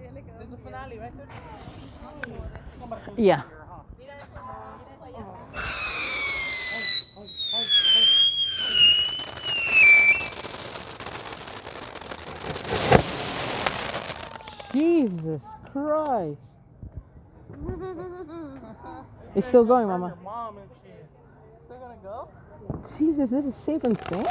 There's the finale, right? Yeah. Jesus Christ. It's still going, Mama. Your mom and shit. Still gonna go? Jesus, this is safe and sound.